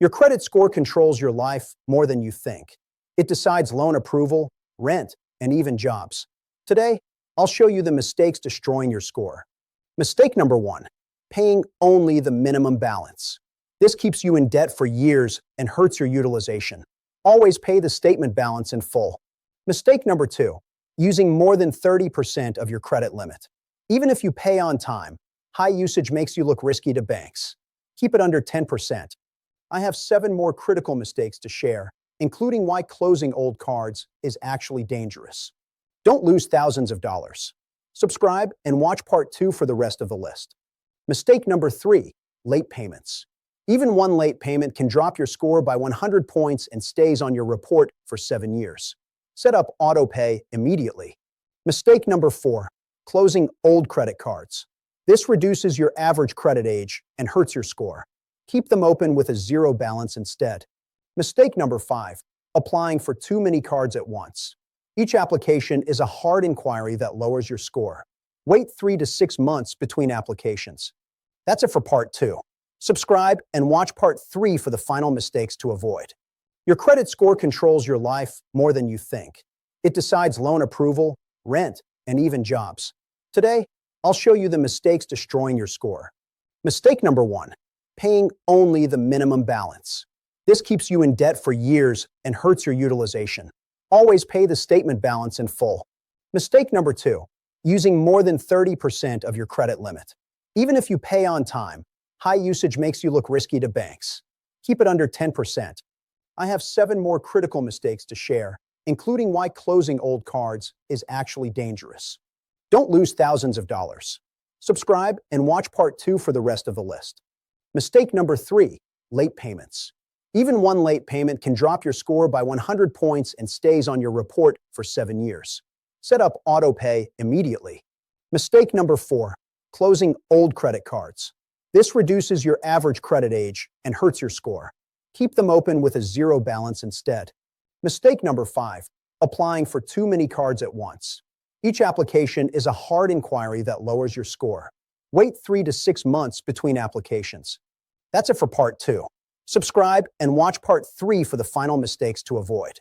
Your credit score controls your life more than you think. It decides loan approval, rent, and even jobs. Today, I'll show you the mistakes destroying your score. Mistake number 1, paying only the minimum balance. This keeps you in debt for years and hurts your utilization. Always pay the statement balance in full. Mistake number 2, using more than 30% of your credit limit. Even if you pay on time, high usage makes you look risky to banks. Keep it under 10%. I have 7 more critical mistakes to share, including why closing old cards is actually dangerous. Don't lose thousands of dollars. Subscribe and watch part 2 for the rest of the list. Mistake number 3, late payments. Even one late payment can drop your score by 100 points and stays on your report for 7 years. Set up auto pay immediately. Mistake number 4, closing old credit cards. This reduces your average credit age and hurts your score. Keep them open with a zero balance instead. Mistake number 5, applying for too many cards at once. Each application is a hard inquiry that lowers your score. Wait 3 to 6 months between applications. That's it for part 2. Subscribe and watch part 3 for the final mistakes to avoid. Your credit score controls your life more than you think. It decides loan approval, rent, and even jobs. Today, I'll show you the mistakes destroying your score. Mistake number 1, paying only the minimum balance. This keeps you in debt for years and hurts your utilization. Always pay the statement balance in full. Mistake number 2, using more than 30% of your credit limit. Even if you pay on time, high usage makes you look risky to banks. Keep it under 10%. I have 7 more critical mistakes to share, including why closing old cards is actually dangerous. Don't lose thousands of dollars. Subscribe and watch part 2 for the rest of the list. Mistake number 3, late payments. Even one late payment can drop your score by 100 points and stays on your report for 7 years. Set up auto pay immediately. Mistake number 4, closing old credit cards. This reduces your average credit age and hurts your score. Keep them open with a zero balance instead. Mistake number 5, applying for too many cards at once. Each application is a hard inquiry that lowers your score. Wait 3 to 6 months between applications. That's it for part 2. Subscribe and watch part 3 for the final mistakes to avoid.